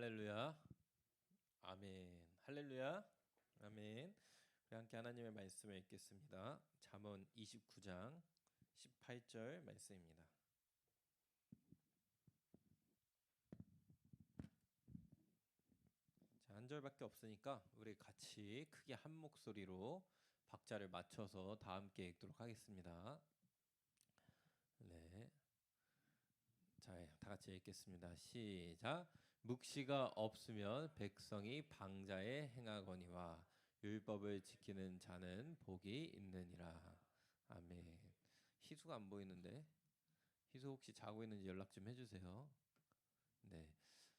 할렐루야. 아멘. 할렐루야. 아멘. 우리 함께 하나님의 말씀을 읽겠습니다. 잠언 29장 18절 말씀입니다. 자, 한 절밖에 없으니까 우리 같이 크게 한 목소리로 박자를 맞춰서 다 함께 읽도록 하겠습니다. 네. 자, 다 같이 읽겠습니다. 시작. 묵시가 없으면 백성이 방자에 행하거니와 율법을 지키는 자는 복이 있느니라. 아멘. 희수가 안 보이는데 희수 혹시 자고 있는지 연락 좀 해주세요. 네.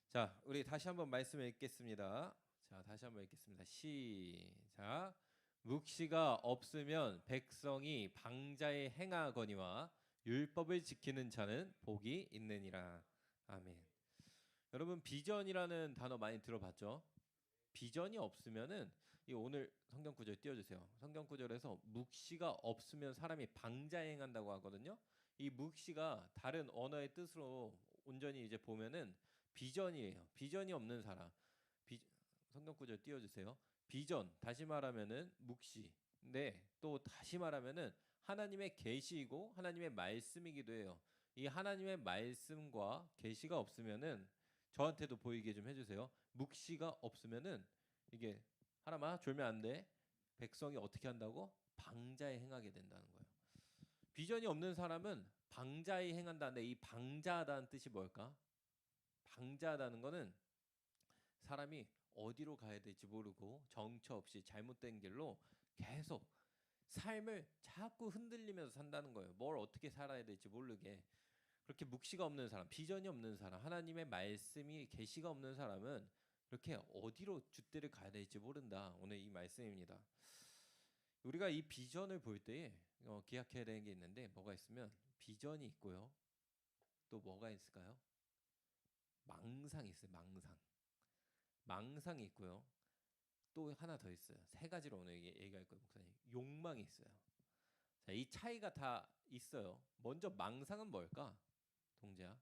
자, 우리 다시 한번 말씀을 읽겠습니다. 자, 다시 한번 읽겠습니다. 시작. 묵시가 없으면 백성이 방자에 행하거니와 율법을 지키는 자는 복이 있느니라. 아멘. 여러분 비전이라는 단어 많이 들어봤죠? 비전이 없으면은 이 오늘 성경 구절 띄워주세요. 성경 구절에서 묵시가 없으면 사람이 방자에 행한다고 하거든요. 이 묵시가 다른 언어의 뜻으로 온전히 이제 보면은 비전이에요. 비전이 없는 사람. 비, 성경 구절 띄워주세요. 비전 다시 말하면은 묵시. 네, 또 다시 말하면은 하나님의 계시이고 하나님의 말씀이기도 해요. 이 하나님의 말씀과 계시가 없으면은 저한테도 보이게 좀 해주세요. 묵시가 없으면은 이게 하나만 졸면 안 돼. 백성이 어떻게 한다고? 방자에 행하게 된다는 거예요. 비전이 없는 사람은 방자에 행한다는데 이 방자하다는 뜻이 뭘까? 방자하다는 거는 사람이 어디로 가야 될지 모르고 정처 없이 잘못된 길로 계속 삶을 자꾸 흔들리면서 산다는 거예요. 뭘 어떻게 살아야 될지 모르게. 그렇게 묵시가 없는 사람, 비전이 없는 사람, 하나님의 말씀이 계시가 없는 사람은 이렇게 어디로 줏대를 가야 될지 모른다. 오늘 이 말씀입니다. 우리가 이 비전을 볼 때에 기억해야 되는 게 있는데 뭐가 있으면 비전이 있고요. 또 뭐가 있을까요? 망상이 있어요. 망상이 있고요. 또 하나 더 있어요. 세 가지로 오늘 얘기할 거예요, 목사님. 욕망이 있어요. 자, 이 차이가 다 있어요. 먼저 망상은 뭘까? 동재야.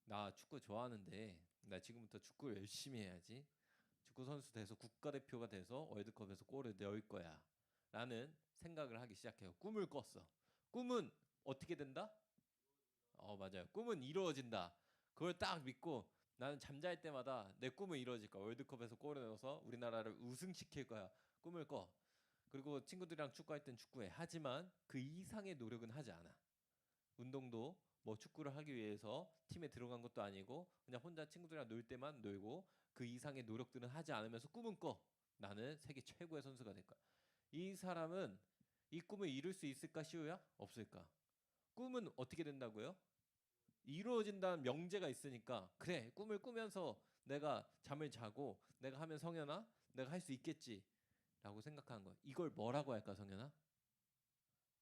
나 축구 좋아하는데 나 지금부터 축구를 열심히 해야지. 축구 선수 돼서 국가대표가 돼서 월드컵에서 골을 넣을 거야. 라는 생각을 하기 시작해요. 꿈을 꿨어. 꿈은 어떻게 된다? 맞아요. 꿈은 이루어진다. 그걸 딱 믿고 나는 잠잘 때마다 내 꿈은 이루어질 거야. 월드컵에서 골을 넣어서 우리나라를 우승시킬 거야. 꿈을 꿔. 그리고 친구들이랑 축구할 땐 축구해. 하지만 그 이상의 노력은 하지 않아. 운동도 뭐 축구를 하기 위해서 팀에 들어간 것도 아니고 그냥 혼자 친구들이랑 놀 때만 놀고 그 이상의 노력들은 하지 않으면서 꿈은 꿔. 나는 세계 최고의 선수가 될 거야. 이 사람은 이 꿈을 이룰 수 있을까 시우야? 없을까? 꿈은 어떻게 된다고요? 이루어진다는 명제가 있으니까 그래 꿈을 꾸면서 내가 잠을 자고 내가 하면 성현아 내가 할 수 있겠지라고 생각하는 거야. 이걸 뭐라고 할까 성현아?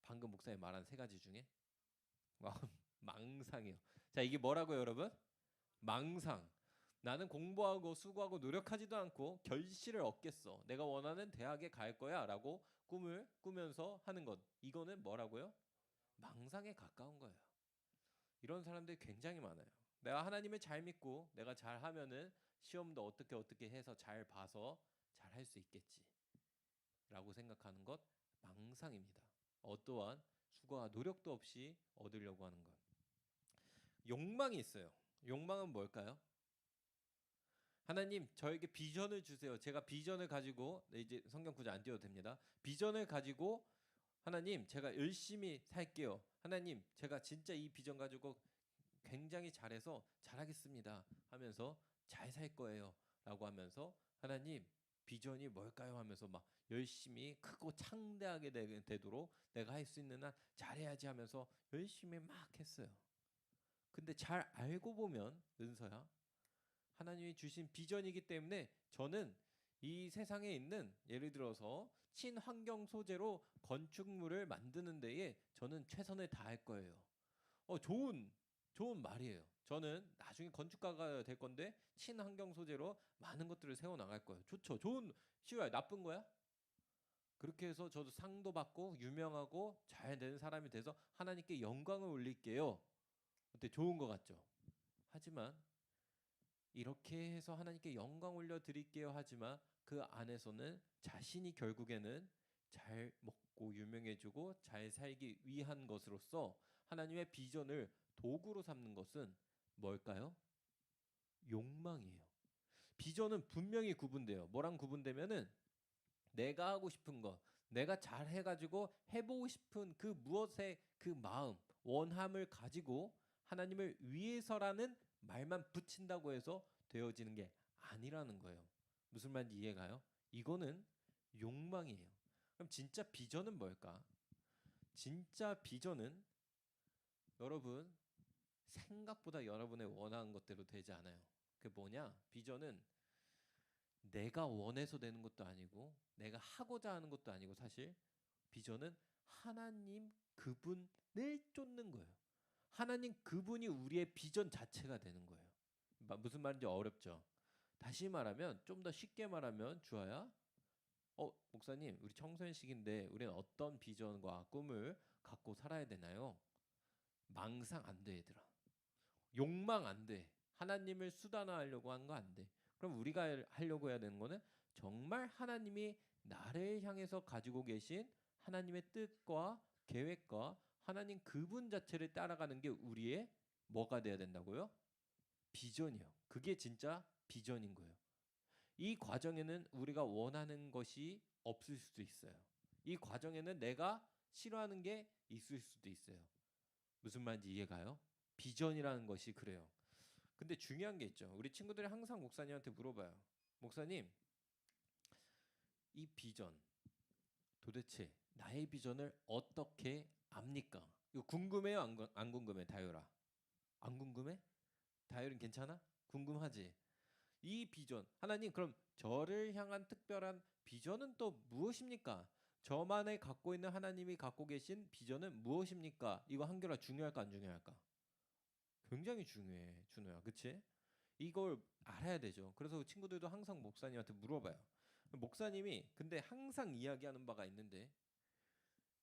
방금 목사님 말한 세 가지 중에 망상이요. 자, 이게 뭐라고요, 여러분? 망상. 나는 공부하고 수고하고 노력하지도 않고 결실을 얻겠어. 내가 원하는 대학에 갈 거야라고 꿈을 꾸면서 하는 것. 이거는 뭐라고요? 망상에 가까운 거예요. 이런 사람들이 굉장히 많아요. 내가 하나님을 잘 믿고 내가 잘 하면은 시험도 어떻게 해서 잘 봐서 잘 할 수 있겠지라고 생각하는 것 망상입니다. 어떠한 수고와 노력도 없이 얻으려고 하는 것. 욕망이 있어요. 욕망은 뭘까요? 하나님 저에게 비전을 주세요. 제가 비전을 가지고 이제 성경 구절 안 띄워도 됩니다. 비전을 가지고 하나님 제가 열심히 살게요. 하나님 제가 진짜 이 비전 가지고 굉장히 잘해서 잘하겠습니다 하면서 잘 살 거예요 라고 하면서 하나님 비전이 뭘까요 하면서 막 열심히 크고 창대하게 되도록 내가 할 수 있는 한 잘해야지 하면서 열심히 막 했어요. 근데 잘 알고 보면 은서야 하나님이 주신 비전이기 때문에 저는 이 세상에 있는 예를 들어서 친환경 소재로 건축물을 만드는 데에 저는 최선을 다할 거예요. 좋은 말이에요. 저는 나중에 건축가가 될 건데 친환경 소재로 많은 것들을 세워 나갈 거예요. 좋죠. 좋은 시우야 나쁜 거야? 그렇게 해서 저도 상도 받고 유명하고 잘 되는 사람이 돼서 하나님께 영광을 올릴게요. 어때 좋은 것 같죠? 하지만 이렇게 해서 하나님께 영광 올려 드릴게요 하지만 그 안에서는 자신이 결국에는 잘 먹고 유명해지고 잘 살기 위한 것으로서 하나님의 비전을 도구로 삼는 것은 뭘까요? 욕망이에요. 비전은 분명히 구분돼요. 뭐랑 구분되면은 내가 하고 싶은 거, 내가 잘 해가지고 해보고 싶은 그 무엇의 그 마음, 원함을 가지고 하나님을 위해서라는 말만 붙인다고 해서 되어지는 게 아니라는 거예요. 무슨 말인지 이해가요? 이거는 욕망이에요. 그럼 진짜 비전은 뭘까? 진짜 비전은 여러분 생각보다 여러분의 원하는 것대로 되지 않아요. 그게 뭐냐? 비전은 내가 원해서 되는 것도 아니고 내가 하고자 하는 것도 아니고 사실 비전은 하나님 그분을 쫓는 거예요. 하나님 그분이 우리의 비전 자체가 되는 거예요. 무슨 말인지 어렵죠? 다시 말하면 좀 더 쉽게 말하면 주아야 목사님 우리 청소년식인데 우리는 어떤 비전과 꿈을 갖고 살아야 되나요? 망상 안 돼 얘들아. 욕망 안 돼. 하나님을 수단화하려고 하는 거 안 돼. 그럼 우리가 하려고 해야 되는 거는 정말 하나님이 나를 향해서 가지고 계신 하나님의 뜻과 계획과 하나님 그분 자체를 따라가는 게 우리의 뭐가 돼야 된다고요? 비전이요. 그게 진짜 비전인 거예요. 이 과정에는 우리가 원하는 것이 없을 수도 있어요. 이 과정에는 내가 싫어하는 게 있을 수도 있어요. 무슨 말인지 이해가요? 비전이라는 것이 그래요. 근데 중요한 게 있죠. 우리 친구들이 항상 목사님한테 물어봐요. 목사님, 이 비전 도대체 나의 비전을 어떻게 압니까? 이거 궁금해요? 안 궁금해? 다율아. 안 궁금해? 다율은 괜찮아? 궁금하지? 이 비전 하나님 그럼 저를 향한 특별한 비전은 또 무엇입니까? 저만의 갖고 있는 하나님이 갖고 계신 비전은 무엇입니까? 이거 한결아 중요할까 안 중요할까? 굉장히 중요해 준호야 그치? 이걸 알아야 되죠. 그래서 친구들도 항상 목사님한테 물어봐요. 목사님이 근데 항상 이야기하는 바가 있는데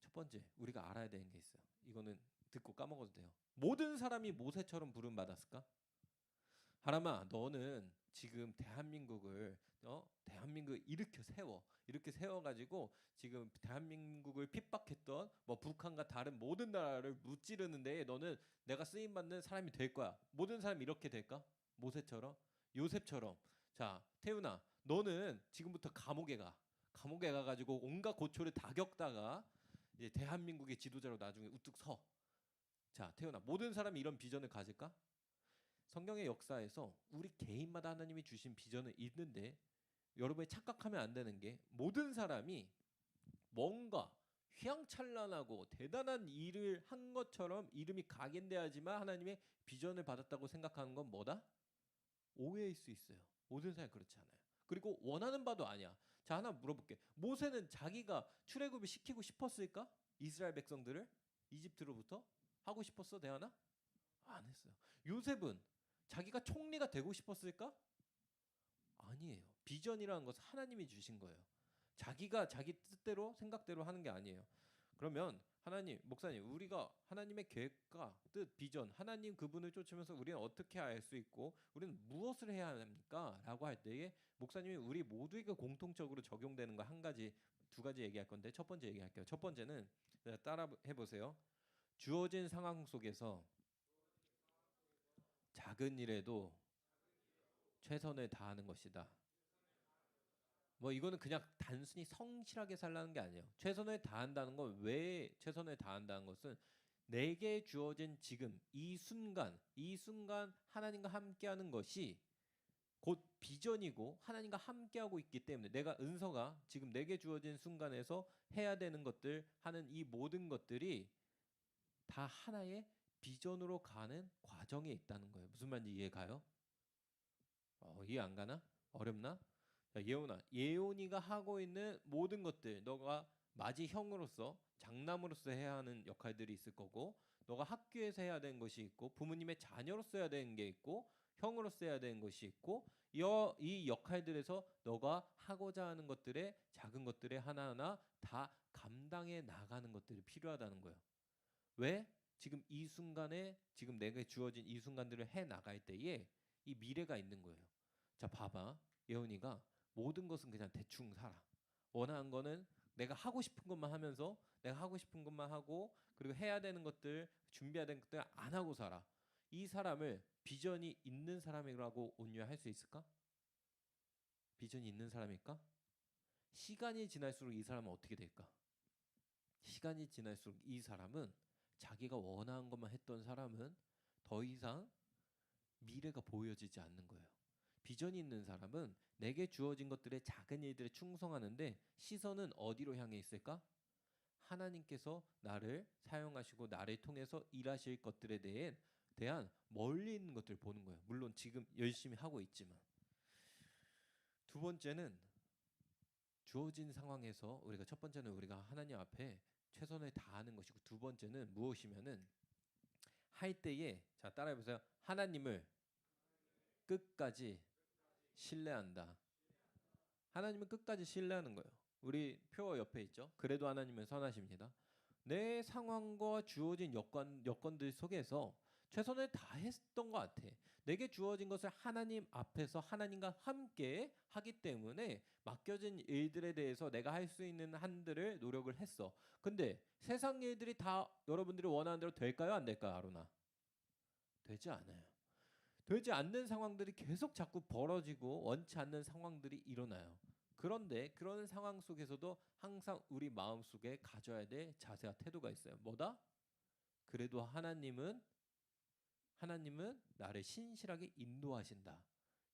첫 번째 우리가 알아야 되는 게 있어요. 이거는 듣고 까먹어도 돼요. 모든 사람이 모세처럼 부름 받았을까? 하람아 너는 지금 대한민국을 대한민국 이렇게 세워가지고 지금 대한민국을 핍박했던 뭐 북한과 다른 모든 나라를 무찌르는데 너는 내가 쓰임 받는 사람이 될 거야. 모든 사람이 이렇게 될까? 모세처럼 요셉처럼. 자 태훈아 너는 지금부터 감옥에 가가지고 온갖 고초를 다 겪다가 이제 대한민국의 지도자로 나중에 우뚝 서. 자 태훈아 모든 사람이 이런 비전을 가질까? 성경의 역사에서 우리 개인마다 하나님이 주신 비전은 있는데 여러분이 착각하면 안 되는 게 모든 사람이 뭔가 휘황찬란하고 대단한 일을 한 것처럼 이름이 각인돼야지만 하나님의 비전을 받았다고 생각하는 건 뭐다? 오해일 수 있어요. 모든 사람이 그렇지 않아요. 그리고 원하는 바도 아니야. 자 하나 물어볼게. 모세는 자기가 출애굽을 시키고 싶었을까? 이스라엘 백성들을 이집트로부터 하고 싶었어 대하나? 안 했어요. 요셉은 자기가 총리가 되고 싶었을까? 아니에요. 비전이라는 것은 하나님이 주신 거예요. 자기가 자기 뜻대로 생각대로 하는 게 아니에요. 그러면 하나님, 목사님, 우리가 하나님의 계획과 뜻, 비전, 하나님 그분을 쫓으면서 우리는 어떻게 알 수 있고 우리는 무엇을 해야 합니까? 라고 할 때에 목사님이 우리 모두에게 공통적으로 적용되는 거 한 가지, 두 가지 얘기할 건데 첫 번째 얘기할게요. 첫 번째는 따라 해보세요. 주어진 상황 속에서 작은 일에도 최선을 다하는 것이다. 뭐 이거는 그냥 단순히 성실하게 살라는 게 아니에요. 최선을 다한다는 건 왜 최선을 다한다는 것은 내게 주어진 지금 이 순간 하나님과 함께하는 것이 곧 비전이고 하나님과 함께하고 있기 때문에 내가 은서가 지금 내게 주어진 순간에서 해야 되는 것들 하는 이 모든 것들이 다 하나의 비전으로 가는 과정에 있다는 거예요. 무슨 말인지 이해가요? 이해 안 가나? 어렵나? 자, 예원아, 예원이가 하고 있는 모든 것들, 너가 맞이 형으로서 장남으로서 해야 하는 역할들이 있을 거고, 너가 학교에서 해야 되는 것이 있고, 부모님의 자녀로서 해야 되는 게 있고, 형으로서 해야 되는 것이 있고, 이 역할들에서 너가 하고자 하는 것들의 작은 것들의 하나하나 다 감당해 나가는 것들이 필요하다는 거예요. 왜? 지금 이 순간에 지금 내게 주어진 이 순간들을 해 나갈 때에 이 미래가 있는 거예요. 자, 봐봐. 예언이가 모든 것은 그냥 대충 살아. 원하는 거는 내가 하고 싶은 것만 하면서 내가 하고 싶은 것만 하고 그리고 해야 되는 것들 준비해야 되는 것들 안 하고 살아. 이 사람을 비전이 있는 사람이라고 온유할 수 있을까? 비전이 있는 사람일까? 시간이 지날수록 이 사람은 어떻게 될까? 시간이 지날수록 이 사람은 자기가 원하는 것만 했던 사람은 더 이상 미래가 보여지지 않는 거예요. 비전이 있는 사람은 내게 주어진 것들의 작은 일들에 충성하는데 시선은 어디로 향해 있을까? 하나님께서 나를 사용하시고 나를 통해서 일하실 것들에 대한 멀리 있는 것들을 보는 거예요. 물론 지금 열심히 하고 있지만. 두 번째는 주어진 상황에서 우리가 첫 번째는 우리가 하나님 앞에 최선을 다하는 것이고 두 번째는 무엇이면은 할 때에 자 따라해 보세요. 하나님을 끝까지 신뢰한다. 하나님은 끝까지 신뢰하는 거예요. 우리 표 옆에 있죠. 그래도 하나님은 선하십니다. 내 상황과 주어진 여건들 속에서 최선을 다했던 것 같아. 내게 주어진 것을 하나님 앞에서 하나님과 함께 하기 때문에 맡겨진 일들에 대해서 내가 할 수 있는 한들을 노력을 했어. 근데 세상 일들이 다 여러분들이 원하는 대로 될까요? 안 될까요? 아로나? 되지 않아요. 되지 않는 상황들이 계속 자꾸 벌어지고 원치 않는 상황들이 일어나요. 그런데 그런 상황 속에서도 항상 우리 마음속에 가져야 될 자세와 태도가 있어요. 뭐다? 그래도 하나님은 나를 신실하게 인도하신다.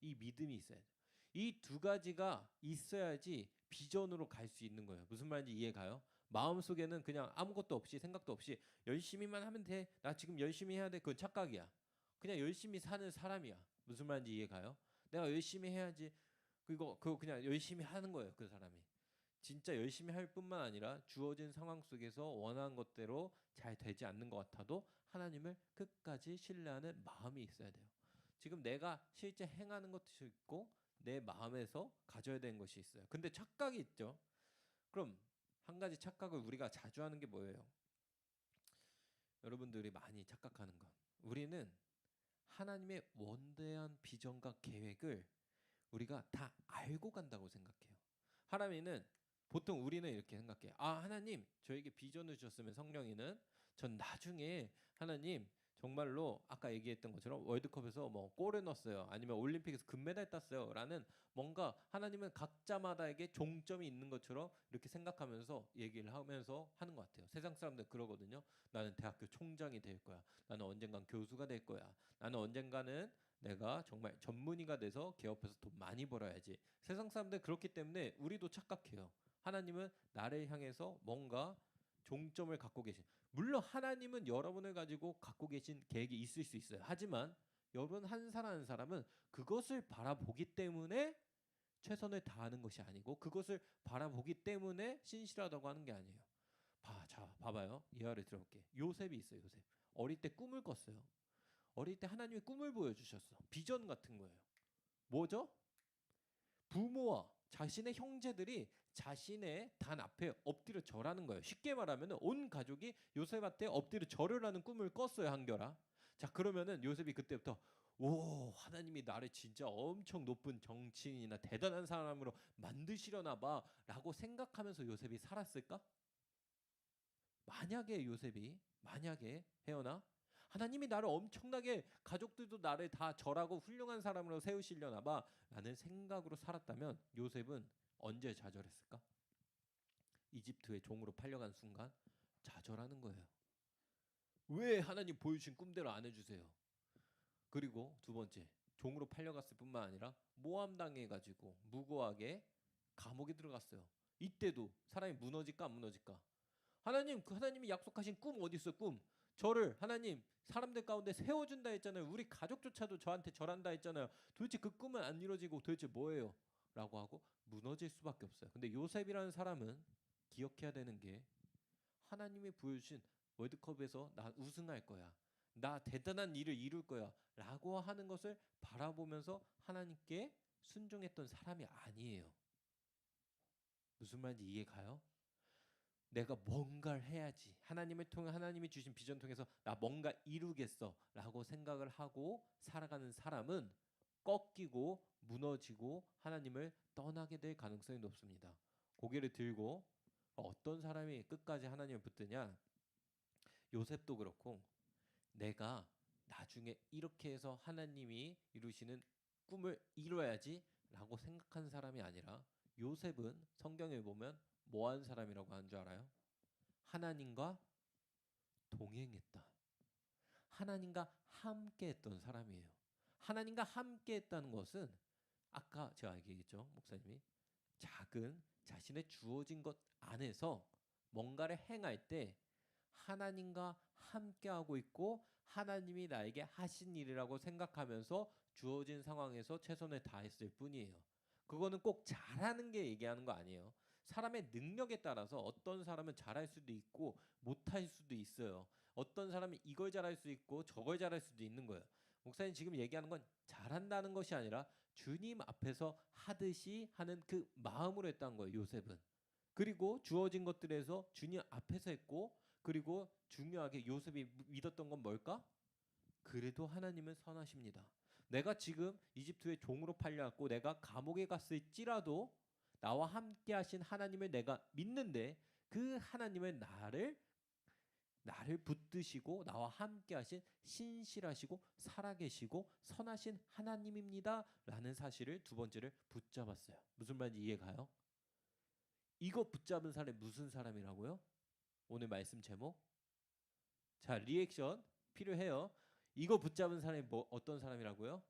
이 믿음이 있어야 돼. 이 두 가지가 있어야지 비전으로 갈 수 있는 거예요. 무슨 말인지 이해가요? 마음속에는 그냥 아무것도 없이 생각도 없이 열심히만 하면 돼. 나 지금 열심히 해야 돼. 그건 착각이야. 그냥 열심히 사는 사람이야. 무슨 말인지 이해가요? 내가 열심히 해야지. 그거 그냥 열심히 하는 거예요. 그 사람이. 진짜 열심히 할 뿐만 아니라 주어진 상황 속에서 원하는 것대로 잘 되지 않는 것 같아도 하나님을 끝까지 신뢰하는 마음이 있어야 돼요. 지금 내가 실제 행하는 것도 있고 내 마음에서 가져야 되는 것이 있어요. 근데 착각이 있죠. 그럼 한 가지 착각을 우리가 자주 하는 게 뭐예요? 여러분들이 많이 착각하는 것. 우리는 하나님의 원대한 비전과 계획을 우리가 다 알고 간다고 생각해요. 하나님은 보통 우리는 이렇게 생각해요. 아, 하나님, 저에게 비전을 주셨으면 성령이는 전 나중에 하나님 정말로 아까 얘기했던 것처럼 월드컵에서 뭐 골을 넣었어요. 아니면 올림픽에서 금메달 땄어요라는 뭔가 하나님은 각자마다에게 종점이 있는 것처럼 이렇게 생각하면서 얘기를 하면서 하는 것 같아요. 세상 사람들 그러거든요. 나는 대학교 총장이 될 거야. 나는 언젠간 교수가 될 거야. 나는 언젠가는 내가 정말 전문의가 돼서 개업해서 돈 많이 벌어야지. 세상 사람들 그렇기 때문에 우리도 착각해요. 하나님은 나를 향해서 뭔가 종점을 갖고 계신. 물론 하나님은 여러분을 가지고 갖고 계신 계획이 있을 수 있어요. 하지만 여러분 한 사람 한 사람은 그것을 바라보기 때문에 최선을 다하는 것이 아니고 그것을 바라보기 때문에 신실하다고 하는 게 아니에요. 자, 봐봐요. 예화를 들어볼게. 요셉이 있어요. 요셉. 어릴 때 꿈을 꿨어요. 어릴 때 하나님의 꿈을 보여주셨어. 비전 같은 거예요. 뭐죠? 부모와 자신의 형제들이 자신의 단 앞에 엎드려 절하는 거예요. 쉽게 말하면 온 가족이 요셉한테 엎드려 절을 하는 꿈을 꿨어요. 한결아. 자, 그러면은 요셉이 그때부터 오, 하나님이 나를 진짜 엄청 높은 정치인이나 대단한 사람으로 만드시려나 봐라고 생각하면서 요셉이 살았을까? 만약에 혜연아 하나님이 나를 엄청나게 가족들도 나를 다 절하고 훌륭한 사람으로 세우시려나 봐라는 생각으로 살았다면 요셉은 언제 좌절했을까? 이집트의 종으로 팔려간 순간 좌절하는 거예요. 왜 하나님 보여주신 꿈대로 안 해주세요? 그리고 두 번째 종으로 팔려갔을 뿐만 아니라 모함당해가지고 무고하게 감옥에 들어갔어요. 이때도 사람이 무너질까 안 무너질까? 하나님, 그 하나님이 약속하신 꿈 어디 있어? 꿈. 저를 하나님 사람들 가운데 세워준다 했잖아요. 우리 가족조차도 저한테 절한다 했잖아요. 도대체 그 꿈은 안 이루어지고 도대체 뭐예요? 라고 하고 무너질 수밖에 없어요. 근데 요셉이라는 사람은 기억해야 되는 게 하나님이 보여주신 월드컵에서 나 우승할 거야. 나 대단한 일을 이룰 거야. 라고 하는 것을 바라보면서 하나님께 순종했던 사람이 아니에요. 무슨 말인지 이해가요? 내가 뭔가를 해야지. 하나님을 통해 하나님이 주신 비전 통해서 나 뭔가 이루겠어라고 생각을 하고 살아가는 사람은 꺾이고 무너지고 하나님을 떠나게 될 가능성이 높습니다. 고개를 들고 어떤 사람이 끝까지 하나님을 붙드냐? 요셉도 그렇고 내가 나중에 이렇게 해서 하나님이 이루시는 꿈을 이뤄야지 라고 생각한 사람이 아니라 요셉은 성경에 보면 뭐 한 사람이라고 하는 줄 알아요? 하나님과 동행했다. 하나님과 함께 했던 사람이에요. 하나님과 함께 했다는 것은 아까 제가 얘기했죠. 목사님이 작은 자신의 주어진 것 안에서 뭔가를 행할 때 하나님과 함께하고 있고 하나님이 나에게 하신 일이라고 생각하면서 주어진 상황에서 최선을 다했을 뿐이에요. 그거는 꼭 잘하는 게 얘기하는 거 아니에요. 사람의 능력에 따라서 어떤 사람은 잘할 수도 있고 못할 수도 있어요. 어떤 사람은 이걸 잘할 수 있고 저걸 잘할 수도 있는 거예요. 목사님 지금 얘기하는 건 잘한다는 것이 아니라 주님 앞에서 하듯이 하는 그 마음으로 했다는 거예요. 요셉은. 그리고 주어진 것들에서 주님 앞에서 했고 그리고 중요하게 요셉이 믿었던 건 뭘까? 그래도 하나님은 선하십니다. 내가 지금 이집트의 종으로 팔려왔고 내가 감옥에 갔을지라도 나와 함께 하신 하나님을 내가 믿는데 그 하나님은 나를 붙드시고 나와 함께 하신 신실하시고 살아계시고 선하신 하나님입니다 라는 사실을 두 번째를 붙잡았어요. 무슨 말인지 이해가요? 이거 붙잡은 사람이 무슨 사람이라고요? 오늘 말씀 제목? 자, 리액션 필요해요. 이거 붙잡은 사람이 어떤 사람이라고요?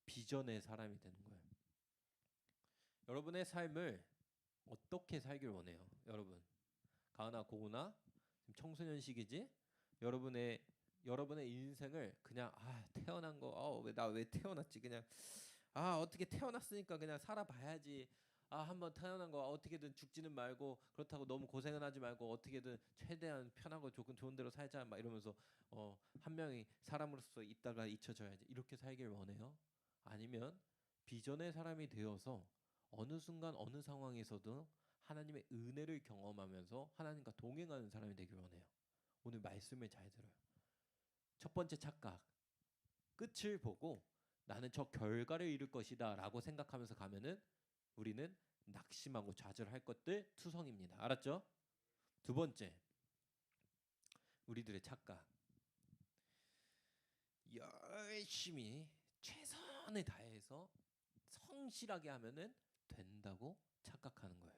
비전의 사람이 되는 거예요. 여러분의 삶을 어떻게 살길 원해요? 여러분 가은아 고은아 청소년 시기지? 여러분의 인생을 그냥 태어난 거 왜 나 왜 태어났지 그냥 어떻게 태어났으니까 그냥 살아봐야지. 한번 태어난 거 어떻게든 죽지는 말고 그렇다고 너무 고생은 하지 말고 어떻게든 최대한 편하고 좋은 대로 살자 막 이러면서 한 명이 사람으로서 있다가 잊혀져야지 이렇게 살길 원해요? 아니면 비전의 사람이 되어서 어느 순간 어느 상황에서도 하나님의 은혜를 경험하면서 하나님과 동행하는 사람이 되길 원해요? 오늘 말씀을 잘 들어요. 첫 번째 착각, 끝을 보고 나는 저 결과를 이룰 것이다 라고 생각하면서 가면은 우리는 낙심하고 좌절할 것들 투성입니다. 알았죠? 두 번째, 우리들의 착각, 열심히 최선을 다해서 성실하게 하면은 된다고 착각하는 거예요.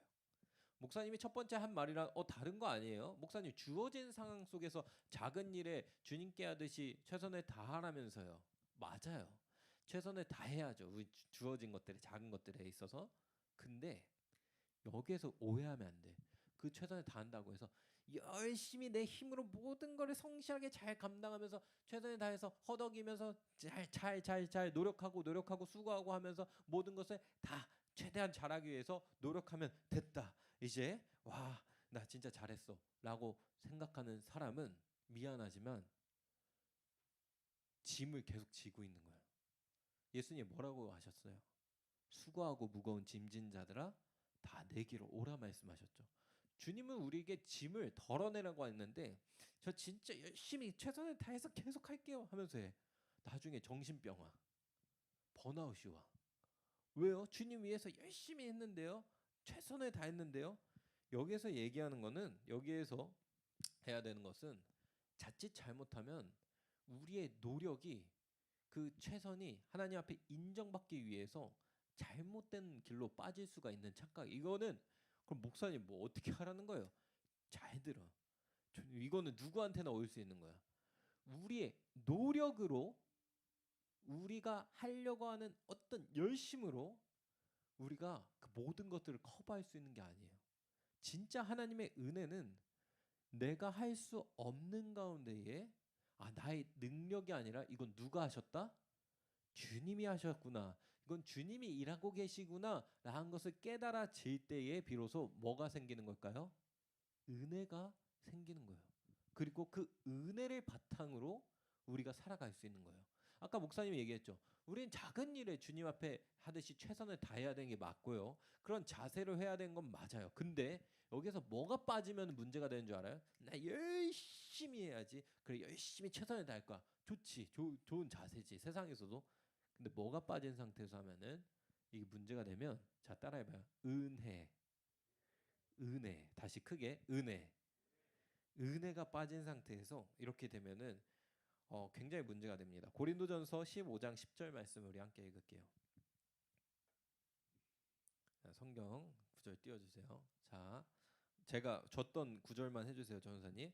목사님이 첫 번째 한 말이랑 다른 거 아니에요? 목사님 주어진 상황 속에서 작은 일에 주님께 하듯이 최선을 다하라면서요. 맞아요. 최선을 다해야죠. 우리 주어진 것들에 작은 것들에 있어서. 근데 여기에서 오해하면 안 돼. 그 최선을 다한다고 해서 열심히 내 힘으로 모든 거를 성실하게 잘 감당하면서 최선을 다해서 허덕이면서 잘 노력하고 수고하고 하면서 모든 것을 다 최대한 잘하기 위해서 노력하면 됐다. 이제 와, 나 진짜 잘했어 라고 생각하는 사람은 미안하지만 짐을 계속 지고 있는 거예요. 예수님 뭐라고 하셨어요? 수고하고 무거운 짐진 자들아 다 내게로 오라 말씀하셨죠. 주님은 우리에게 짐을 덜어내라고 했는데 저 진짜 열심히 최선을 다해서 계속 할게요 하면서 해. 나중에 정신병 와. 번아웃이 와. 왜요? 주님 위해서 열심히 했는데요. 최선을 다했는데요. 여기에서 얘기하는 거는 여기에서 해야 되는 것은 자칫 잘못하면 우리의 노력이 그 최선이 하나님 앞에 인정받기 위해서 잘못된 길로 빠질 수가 있는 착각. 이거는 그럼 목사님 뭐 어떻게 하라는 거예요? 잘 들어. 이거는 누구한테나 올 수 있는 거야. 우리의 노력으로 우리가 하려고 하는 어떤 열심으로 우리가 그 모든 것들을 커버할 수 있는 게 아니에요. 진짜 하나님의 은혜는 내가 할 수 없는 가운데에 나의 능력이 아니라 이건 누가 하셨다? 주님이 하셨구나. 이건 주님이 일하고 계시구나 라는 것을 깨달아질 때에 비로소 뭐가 생기는 걸까요? 은혜가 생기는 거예요. 그리고 그 은혜를 바탕으로 우리가 살아갈 수 있는 거예요. 아까 목사님이 얘기했죠. 우리는 작은 일에 주님 앞에 하듯이 최선을 다해야 되는 게 맞고요. 그런 자세로 해야 되는 건 맞아요. 근데 여기서 뭐가 빠지면 문제가 되는 줄 알아요? 나 열심히 해야지. 그래 열심히 최선을 다할 거야. 좋지. 좋은 자세지. 세상에서도. 근데 뭐가 빠진 상태에서 하면은 이게 문제가 되면 자 따라해봐요. 은혜, 은혜. 다시 크게 은혜. 은혜가 빠진 상태에서 이렇게 되면은 굉장히 문제가 됩니다. 고린도전서 15장 10절 말씀을 우리 함께 읽을게요. 자, 성경 구절 띄워주세요. 자, 제가 줬던 구절만 해주세요, 전사님.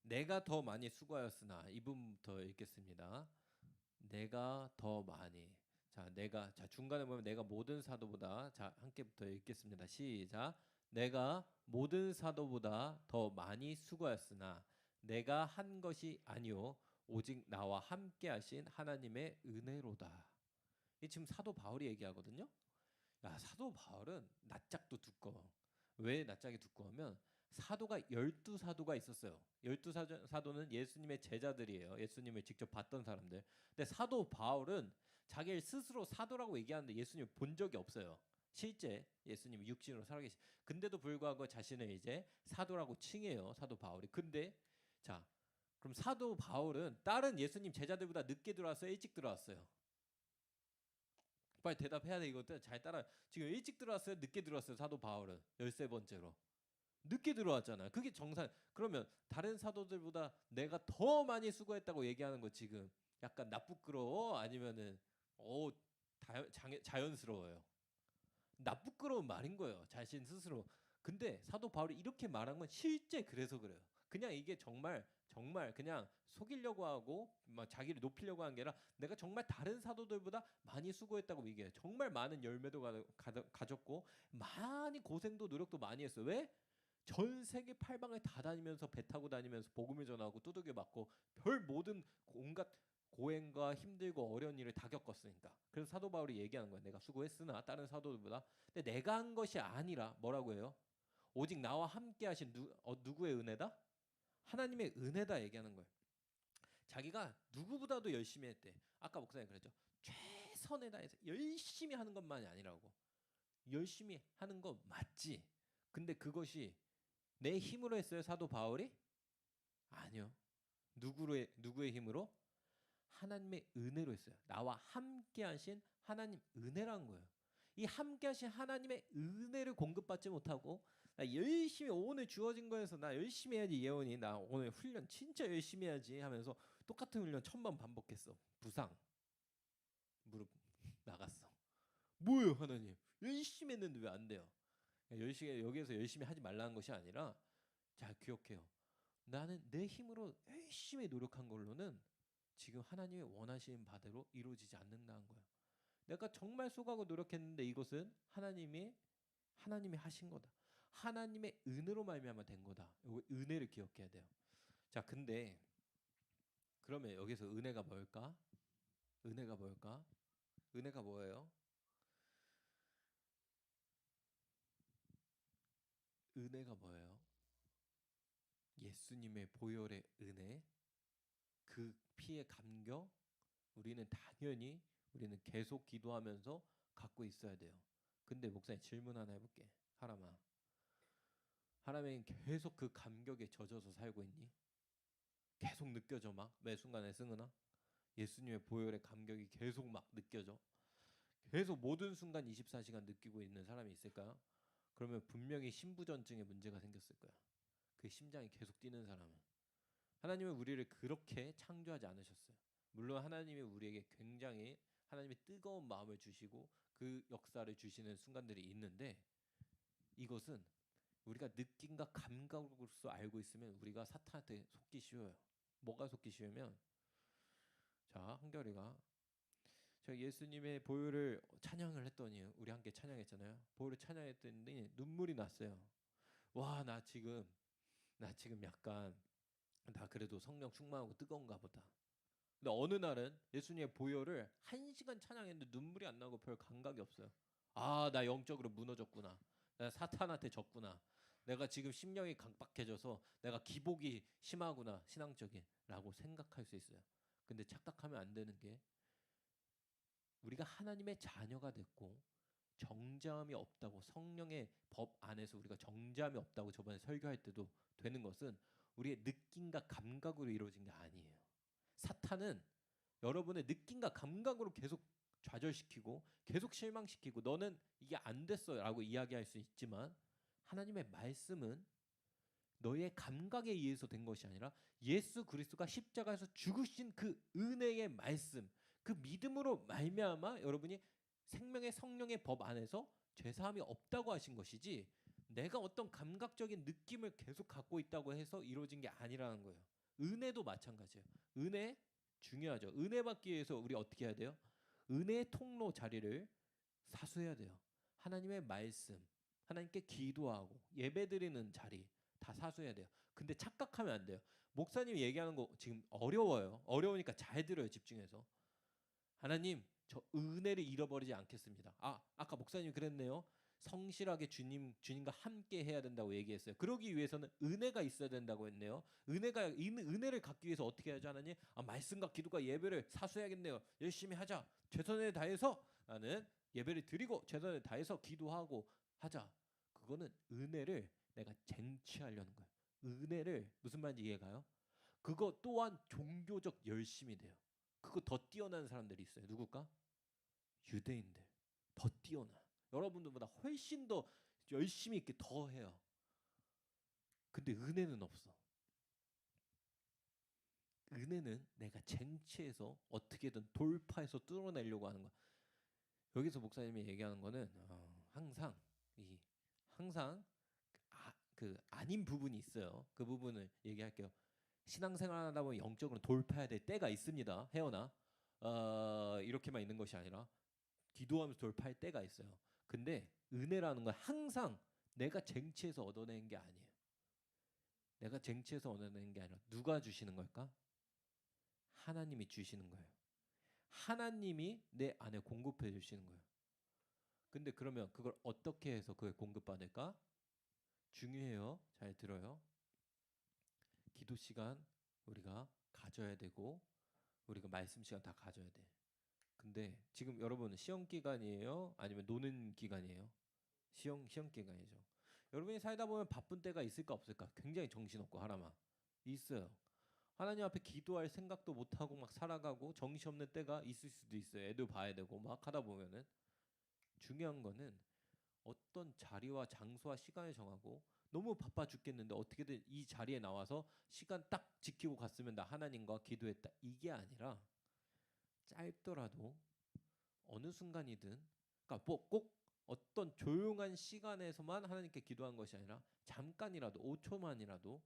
내가 더 많이 수고하였으나 이 부분부터 읽겠습니다. 내가 더 많이. 자 중간에 보면 내가 모든 사도보다 자 함께부터 읽겠습니다. 시작. 내가 모든 사도보다 더 많이 수고하였으나 내가 한 것이 아니요 오직 나와 함께 하신 하나님의 은혜로다. 이 지금 사도 바울이 얘기하거든요. 야, 사도 바울은 낯짝도 두꺼워. 왜 낯짝이 두꺼우면 사도가 12사도가 있었어요. 12사도는 예수님의 제자들이에요. 예수님을 직접 봤던 사람들. 근데 사도 바울은 자기를 스스로 사도라고 얘기하는데 예수님을 본 적이 없어요. 실제 예수님이 육신으로 살아계시. 근데도 불구하고 자신을 이제 사도라고 칭해요. 사도 바울이. 근데 자, 그럼 사도 바울은 다른 예수님 제자들보다 늦게 들어왔어요? 일찍 들어왔어요? 빨리 대답해야 돼. 이것들 잘 따라. 지금 일찍 들어왔어요? 늦게 들어왔어요? 사도 바울은 13번째로 늦게 들어왔잖아요. 그게 정상. 그러면 다른 사도들보다 내가 더 많이 수고했다고 얘기하는 거 지금 약간 나쁘끄러워? 아니면은 자연스러워요? 나쁘끄러운 말인 거예요. 자신 스스로. 근데 사도 바울이 이렇게 말한 건 실제 그래서 그래요. 그냥 이게 정말 그냥 속이려고 하고 막 자기를 높이려고 한 게 아니라 내가 정말 다른 사도들보다 많이 수고했다고 얘기해요. 정말 많은 열매도 가졌고 많이 고생도 노력도 많이 했어요. 왜? 전 세계 팔방을 다 다니면서 배 타고 다니면서 복음을 전하고 두들겨 맞고 별 모든 온갖 고행과 힘들고 어려운 일을 다 겪었으니까. 그래서 사도 바울이 얘기하는 거야. 내가 수고했으나 다른 사도들보다. 근데 내가 한 것이 아니라 뭐라고 해요? 오직 나와 함께 하신 누구의 은혜다? 하나님의 은혜다 얘기하는 거예요. 자기가 누구보다도 열심히 했대. 아까 목사님 그랬죠. 최선을 다해서 열심히 하는 것만이 아니라고. 열심히 하는 거 맞지. 근데 그것이 내 힘으로 했어요, 사도 바울이? 아니요. 누구의 힘으로? 하나님의 은혜로 했어요. 나와 함께 하신 하나님 은혜라는 거예요. 이 함께 하신 하나님의 은혜를 공급받지 못하고 나 열심히 오늘 주어진 거에서 나 열심히 해야지 예원이 나 오늘 훈련 진짜 열심히 해야지 하면서 똑같은 훈련 1000번 반복했어. 부상. 무릎 나갔어. 뭐예요, 하나님? 열심히 했는데 왜 안 돼요? 여기에서 열심히 하지 말라는 것이 아니라 잘 기억해요. 나는 내 힘으로 열심히 노력한 걸로는 지금 하나님이 원하시는 바대로 이루어지지 않는다는 거예요. 내가 정말 수고하고 노력했는데 이것은 하나님이 하신 거다. 하나님의 은혜로 말미암아 된 거다. 이거 은혜를 기억해야 돼요. 자, 근데 그러면 여기서 은혜가 뭘까? 은혜가 뭘까? 은혜가 뭐예요? 은혜가 뭐예요? 예수님의 보혈의 은혜, 그 피의 감격, 우리는 계속 기도하면서 갖고 있어야 돼요. 근데 목사님 질문 하나 해볼게. 하람이 계속 그 감격에 젖어서 살고 있니? 계속 느껴져 막 매 순간에 승은아? 예수님의 보혈의 감격이 계속 막 느껴져? 계속 모든 순간 24시간 느끼고 있는 사람이 있을까요? 그러면 분명히 심부전증에 문제가 생겼을 거야. 그 심장이 계속 뛰는 사람은. 하나님은 우리를 그렇게 창조하지 않으셨어요. 물론 하나님이 우리에게 굉장히 하나님의 뜨거운 마음을 주시고 그 역사를 주시는 순간들이 있는데 이것은 우리가 느낌과 감각으로서 알고 있으면 우리가 사탄한테 속기 쉬워요. 뭐가 속기 쉬우면 자 한결이가 제가 예수님의 보혈을 찬양을 했더니 우리 함께 찬양했잖아요. 보혈을 찬양했더니 눈물이 났어요. 와 나 지금 약간 나 그래도 성령 충만하고 뜨거운가 보다. 근데 어느 날은 예수님의 보혈을 1시간 찬양했는데 눈물이 안 나고 별 감각이 없어요. 아, 나 영적으로 무너졌구나. 나 사탄한테 졌구나. 내가 지금 심령이 강박해져서 내가 기복이 심하구나. 신앙적인 라고 생각할 수 있어요. 근데 착각하면 안 되는 게 우리가 하나님의 자녀가 됐고 정죄함이 없다고 성령의 법 안에서 우리가 정죄함이 없다고 저번에 설교할 때도 되는 것은 우리의 느낌과 감각으로 이루어진 게 아니에요. 사탄은 여러분의 느낌과 감각으로 계속 좌절시키고 계속 실망시키고 너는 이게 안 됐어라고 이야기할 수 있지만 하나님의 말씀은 너의 감각에 의해서 된 것이 아니라 예수 그리스도가 십자가에서 죽으신 그 은혜의 말씀, 그 믿음으로 말미암아 여러분이 생명의 성령의 법 안에서 죄사함이 없다고 하신 것이지 내가 어떤 감각적인 느낌을 계속 갖고 있다고 해서 이루어진 게 아니라는 거예요. 은혜도 마찬가지예요. 은혜 중요하죠. 은혜 받기 위해서 우리 어떻게 해야 돼요? 은혜의 통로 자리를 사수해야 돼요. 하나님의 말씀, 하나님께 기도하고 예배드리는 자리 다 사수해야 돼요. 근데 착각하면 안 돼요. 목사님이 얘기하는 거 지금 어려워요. 어려우니까 잘 들어요. 집중해서. 하나님, 저 은혜를 잃어버리지 않겠습니다. 아까 목사님이 그랬네요. 성실하게 주님과 함께 해야 된다고 얘기했어요. 그러기 위해서는 은혜가 있어야 된다고 했네요. 은혜를 갖기 위해서 어떻게 해야죠, 하나님? 말씀과 기도가 예배를 사수해야겠네요. 열심히 하자. 최선을 다해서 나는 예배를 드리고 최선을 다해서 기도하고 하자. 그거는 은혜를 내가 쟁취하려는 거예요. 은혜를 무슨 말인지 이해가요? 그거 또한 종교적 열심이 돼요. 그거 더 뛰어난 사람들이 있어요. 누굴까? 유대인들. 더 뛰어나. 여러분들보다 훨씬 더 열심히 있게 더 해요. 근데 은혜는 없어. 은혜는 내가 쟁취해서 어떻게든 돌파해서 뚫어내려고 하는 거야. 여기서 목사님이 얘기하는 거는 항상 그 아닌 부분이 있어요. 그 부분을 얘기할게요. 신앙생활하다 보면 영적으로 돌파해야 될 때가 있습니다. 혜원아, 이렇게만 있는 것이 아니라 기도하면서 돌파할 때가 있어요. 근데 은혜라는 건 항상 내가 쟁취해서 얻어내는 게 아니에요. 내가 쟁취해서 얻어내는 게 아니라 누가 주시는 걸까? 하나님이 주시는 거예요. 하나님이 내 안에 공급해 주시는 거예요. 근데 그러면 그걸 어떻게 해서 그걸 공급받을까? 중요해요. 잘 들어요. 기도 시간 우리가 가져야 되고 우리가 말씀 시간 다 가져야 돼. 근데 지금 여러분은 시험 기간이에요? 아니면 노는 기간이에요? 시험 기간이죠. 여러분이 살다 보면 바쁜 때가 있을까 없을까? 굉장히 정신없고 하나만 있어요. 하나님 앞에 기도할 생각도 못 하고 막 살아가고 정신없는 때가 있을 수도 있어요. 애도 봐야 되고 막 하다 보면은 중요한 거는 어떤 자리와 장소와 시간을 정하고 너무 바빠 죽겠는데 어떻게든 이 자리에 나와서 시간 딱 지키고 갔으면 나 하나님과 기도했다. 이게 아니라 짧더라도 어느 순간이든 그러니까 뭐 꼭 어떤 조용한 시간에서만 하나님께 기도한 것이 아니라 잠깐이라도 5초만이라도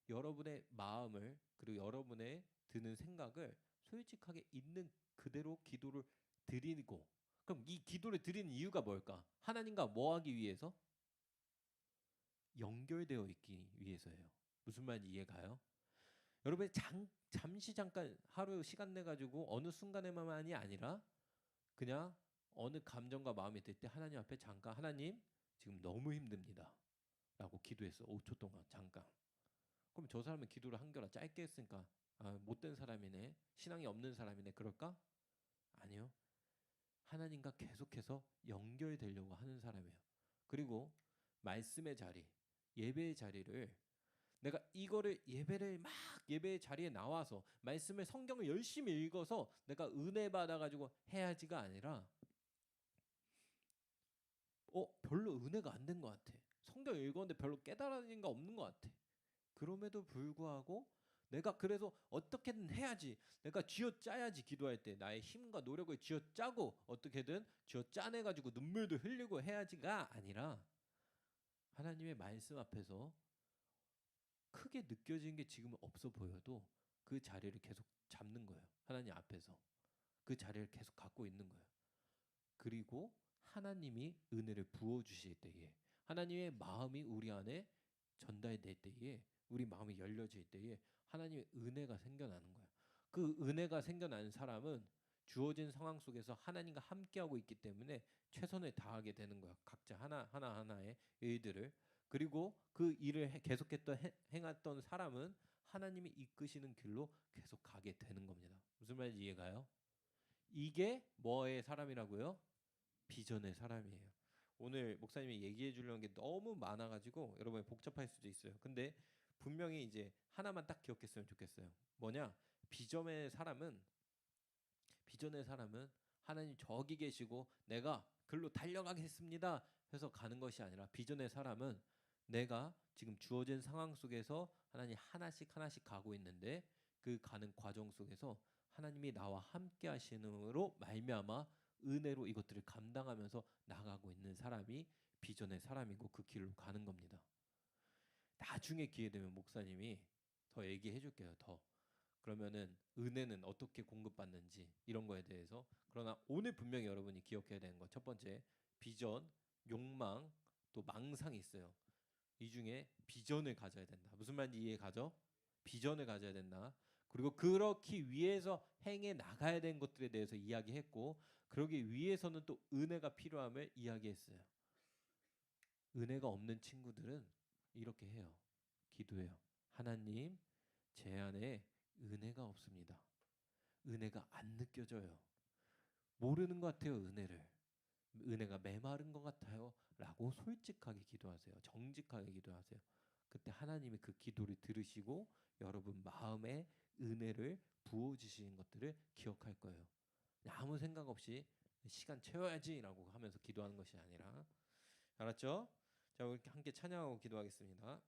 여러분의 마음을 그리고 여러분의 드는 생각을 솔직하게 있는 그대로 기도를 드리고 그럼 이 기도를 드리는 이유가 뭘까? 하나님과 뭐 하기 위해서? 연결되어 있기 위해서예요. 무슨 말인지 이해가요? 여러분이 잠시 잠깐 하루 시간 내 가지고 어느 순간에만이 아니라 그냥 어느 감정과 마음이 들 때 하나님 앞에 잠깐 하나님 지금 너무 힘듭니다. 라고 기도했어. 5초 동안 잠깐. 그럼 저 사람은 기도를 한결아 짧게 했으니까 못된 사람이네. 신앙이 없는 사람이네. 그럴까? 아니요. 하나님과 계속해서 연결되려고 하는 사람이에요. 그리고 말씀의 자리, 예배의 자리를 내가 이거를 예배의 자리에 나와서 말씀을 성경을 열심히 읽어서 내가 은혜 받아가지고 해야지가 아니라 별로 은혜가 안 된 것 같아. 성경 읽었는데 별로 깨달은 게 없는 것 같아. 그럼에도 불구하고 내가 그래서 어떻게든 해야지. 내가 쥐어짜야지 기도할 때 나의 힘과 노력을 쥐어짜고 어떻게든 쥐어짜내가지고 눈물도 흘리고 해야지가 아니라 하나님의 말씀 앞에서 크게 느껴지는 게 지금은 없어 보여도 그 자리를 계속 잡는 거예요. 하나님 앞에서 그 자리를 계속 갖고 있는 거예요. 그리고 하나님이 은혜를 부어 주실 때에 하나님의 마음이 우리 안에 전달될 때에 우리 마음이 열려질 때에 하나님의 은혜가 생겨나는 거예요. 그 은혜가 생겨나는 사람은 주어진 상황 속에서 하나님과 함께하고 있기 때문에 최선을 다하게 되는 거야. 각자 하나하나의 일들을. 그리고 그 일을 행했던 사람은 하나님이 이끄시는 길로 계속 가게 되는 겁니다. 무슨 말인지 이해가요? 이게 뭐의 사람이라고요? 비전의 사람이에요. 오늘 목사님이 얘기해 주려는 게 너무 많아가지고 여러분이 복잡할 수도 있어요. 근데 분명히 이제 하나만 딱 기억했으면 좋겠어요. 뭐냐? 비전의 사람은 하나님 저기 계시고 내가 글로 달려가겠습니다 해서 가는 것이 아니라 비전의 사람은 내가 지금 주어진 상황 속에서 하나님 하나씩 하나씩 가고 있는데 그 가는 과정 속에서 하나님이 나와 함께 하시는으로 말미암아 은혜로 이것들을 감당하면서 나가고 있는 사람이 비전의 사람이고 그 길로 가는 겁니다. 나중에 기회 되면 목사님이 더 얘기해 줄게요. 더. 그러면은 은혜는 어떻게 공급받는지 이런 거에 대해서. 그러나 오늘 분명히 여러분이 기억해야 되는 거 첫 번째 비전, 욕망, 또 망상이 있어요. 이 중에 비전을 가져야 된다. 무슨 말인지 이해 가죠? 비전을 가져야 된다. 그리고 그렇기 위해서 행해 나가야 되는 것들에 대해서 이야기했고 그러기 위해서는 또 은혜가 필요함을 이야기했어요. 은혜가 없는 친구들은 이렇게 해요. 기도해요. 하나님, 제 안에 은혜가 없습니다. 은혜가 안 느껴져요. 모르는 것 같아요, 은혜를. 은혜가 메마른 것 같아요. 라고 솔직하게 기도하세요. 정직하게 기도하세요. 그때 하나님이 그 기도를 들으시고 여러분 마음에 은혜를 부어주시는 것들을 기억할 거예요. 아무 생각 없이 시간 채워야지라고 하면서 기도하는 것이 아니라. 알았죠? 자, 우리 함께 찬양하고 기도하겠습니다.